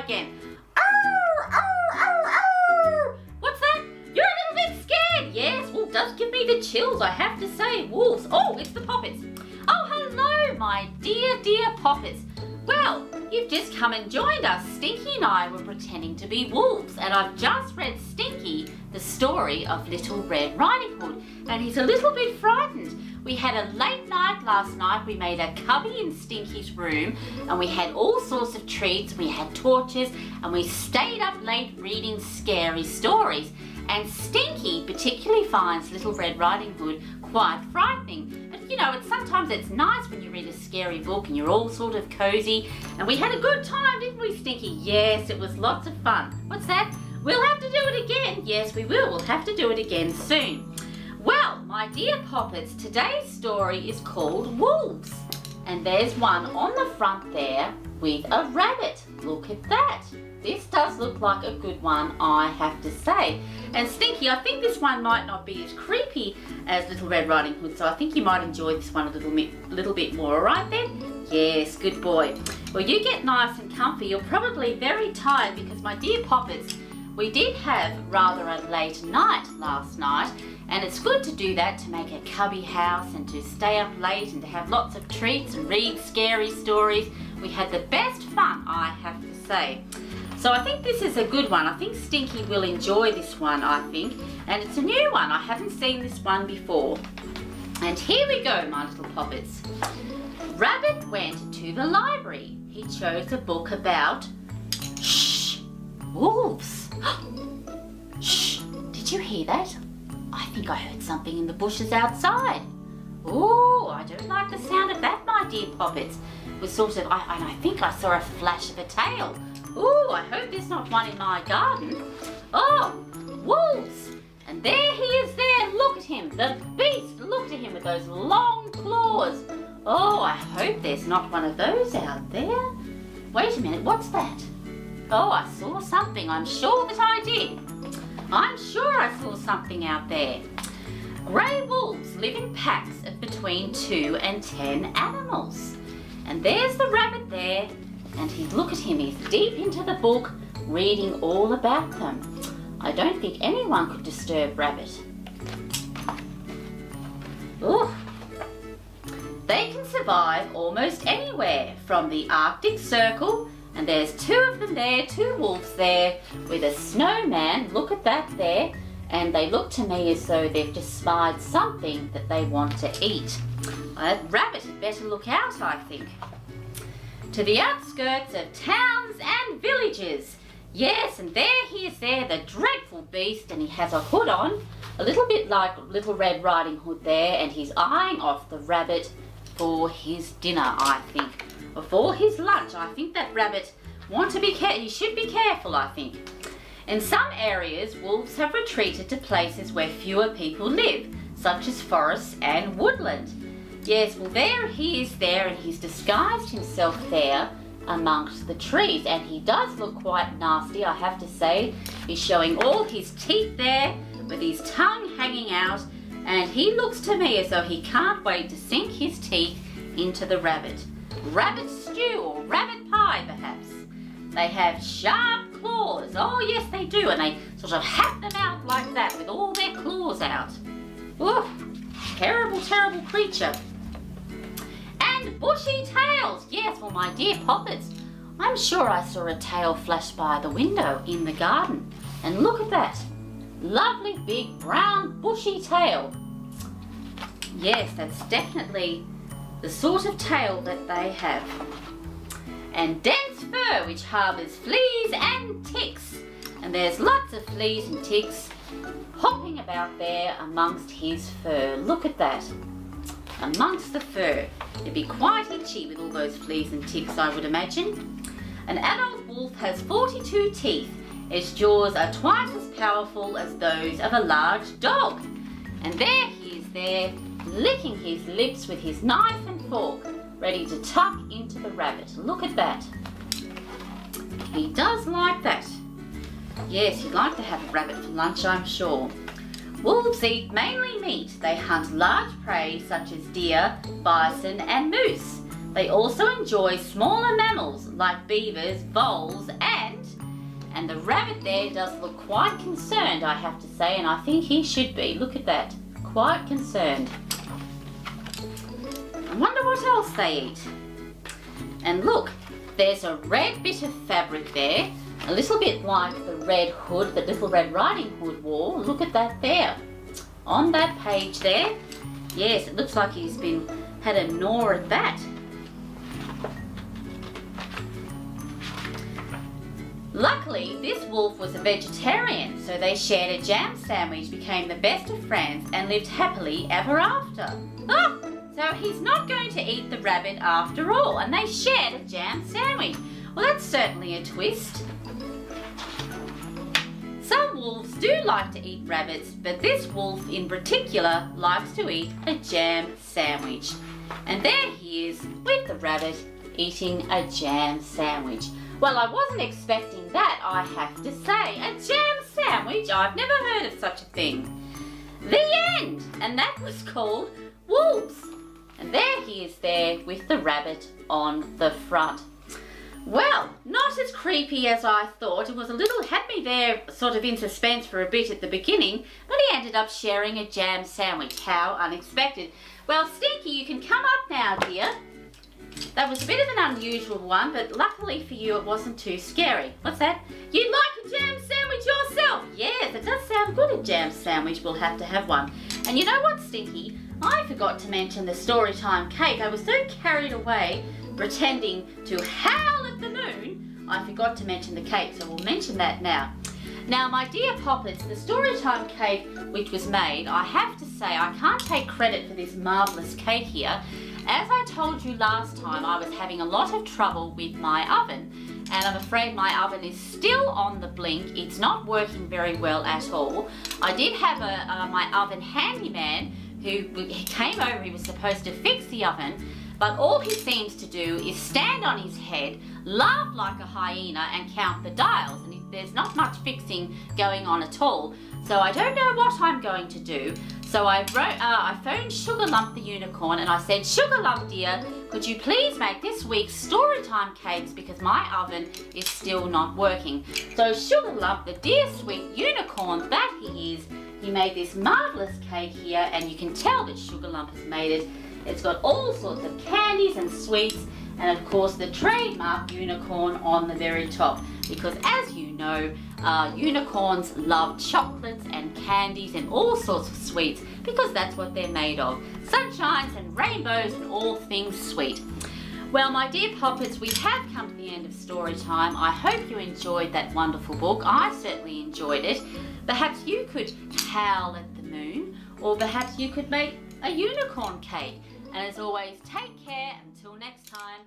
again. Arr, arr, arr, arr. What's that? You're a little bit scared. Yes, well, it does give me the chills, I have to say. Wolves. Oh, it's the Poppets. Oh, hello, my dear, dear Poppets. Well, you've just come and joined us. Stinky and I were pretending to be wolves, and I've just read Stinky the story of Little Red Riding Hood, and he's a little bit frightened. We had a late night last night. We made a cubby in Stinky's room, and we had all sorts of treats. We had torches, and we stayed up late reading scary stories. And Stinky particularly finds Little Red Riding Hood quite frightening. But you know, sometimes it's nice when you read a scary book and you're all sort of cozy. And we had a good time, didn't we, Stinky? Yes, it was lots of fun. What's that? We'll have to do it again. Yes, we will. We'll have to do it again soon. Well, my dear Poppets, today's story is called Wolves. And there's one on the front there with a rabbit. Look at that. This does look like a good one, I have to say. And Stinky, I think this one might not be as creepy as Little Red Riding Hood, so I think you might enjoy this one a little bit more. All right then? Yes, good boy. Well, you get nice and comfy. You're probably very tired because, my dear Poppets, we did have rather a late night last night, and it's good to do that, to make a cubby house and to stay up late and to have lots of treats and read scary stories. We had the best fun, I have to say. So I think this is a good one. I think Stinky will enjoy this one, I think. And it's a new one. I haven't seen this one before. And here we go, my little Poppets. Rabbit went to the library. He chose a book about wolves. Shh! Did you hear that? I think I heard something in the bushes outside. Oh, I don't like the sound of that, my dear Poppets. It was sort of, I think I saw a flash of a tail. Oh, I hope there's not one in my garden. Oh, wolves! And there he is there. Look at him, the beast. Look at him with those long claws. Oh, I hope there's not one of those out there. Wait a minute, what's that? Oh, I saw something. I'm sure that I did. I'm sure I saw something out there. Grey wolves live in packs of between 2 and 10 animals. And there's the rabbit there. And look at him, he's deep into the book, reading all about them. I don't think anyone could disturb Rabbit. Ooh. They can survive almost anywhere, from the Arctic Circle, and there's 2 of them there, 2 wolves there, with a snowman. Look at that there. And they look to me as though they've just spied something that they want to eat. Rabbit had better look out, I think. To the outskirts of towns and villages. Yes, and there he is there, the dreadful beast, and he has a hood on, a little bit like Little Red Riding Hood there, and he's eyeing off the rabbit for his dinner, I think. Or for his lunch. I think that rabbit he should be careful, I think. In some areas, wolves have retreated to places where fewer people live, such as forests and woodland. Yes, well, there he is there, and he's disguised himself there amongst the trees, and he does look quite nasty, I have to say. He's showing all his teeth there with his tongue hanging out, and he looks to me as though he can't wait to sink his teeth into the rabbit. Rabbit stew or rabbit pie, perhaps. They have sharp claws. Oh, yes, they do, and they sort of hack them out like that with all their claws out. Oof, terrible, terrible creature. And bushy tails. Yes, well, my dear Poppets, I'm sure I saw a tail flash by the window in the garden. And look at that. Lovely big brown bushy tail. Yes, that's definitely the sort of tail that they have. And dense fur which harbours fleas and ticks. And there's lots of fleas and ticks hopping about there amongst his fur. Look at that. Amongst the fur. It'd be quite itchy with all those fleas and ticks, I would imagine. An adult wolf has 42 teeth. Its jaws are twice as powerful as those of a large dog. And there he is there, licking his lips with his knife and fork, ready to tuck into the rabbit. Look at that. He does like that. Yes, he'd like to have a rabbit for lunch, I'm sure. Wolves eat mainly meat. They hunt large prey such as deer, bison and moose. They also enjoy smaller mammals like beavers, voles, and the rabbit there does look quite concerned, I have to say, and I think he should be. Look at that, quite concerned. I wonder what else they eat. And look, there's a red bit of fabric there, a little bit like the red hood, the Little Red Riding Hood wore. Look at that there, on that page there. Yes, it looks like he's had a gnaw at that. Luckily, this wolf was a vegetarian, so they shared a jam sandwich, became the best of friends, and lived happily ever after. Oh, so he's not going to eat the rabbit after all, and they shared a jam sandwich. Well, that's certainly a twist. Some wolves do like to eat rabbits, but this wolf in particular likes to eat a jam sandwich. And there he is with the rabbit eating a jam sandwich. Well, I wasn't expecting that, I have to say. A jam sandwich? I've never heard of such a thing. The end! And that was called Wolves. And there he is there with the rabbit on the front. Well, not as creepy as I thought. It was had me there sort of in suspense for a bit at the beginning, but he ended up sharing a jam sandwich. How unexpected. Well, Stinky, you can come up now, dear. That was a bit of an unusual one, but luckily for you, it wasn't too scary. What's that? You'd like a jam sandwich yourself? Yes, it does sound good, a jam sandwich. We'll have to have one. And you know what, Stinky? I forgot to mention the Storytime cake. I was so carried away pretending to howl at the moon, I forgot to mention the cake, so we'll mention that now. Now, my dear Poppets, the Storytime cake which was made, I have to say I can't take credit for this marvellous cake here. As I told you last time, I was having a lot of trouble with my oven, and I'm afraid my oven is still on the blink. It's not working very well at all. I did have my oven handyman who came over. He was supposed to fix the oven, but all he seems to do is stand on his head, laugh like a hyena, and count the dials, and there's not much fixing going on at all. So I don't know what I'm going to do. So I phoned Sugar Lump the unicorn, and I said, Sugar Lump dear, could you please make this week's Storytime cakes, because my oven is still not working. So Sugar Lump, the dear sweet unicorn that he is, he made this marvellous cake here, and you can tell that Sugar Lump has made it. It's got all sorts of candies and sweets, and of course the trademark unicorn on the very top, because as you know, unicorns love chocolates and candies and all sorts of sweets, because that's what they're made of. Sunshines and rainbows and all things sweet. Well, my dear Poppets, we have come to the end of story time. I hope you enjoyed that wonderful book. I certainly enjoyed it. Perhaps you could howl at the moon, or perhaps you could make a unicorn cake. And as always, take care until next time.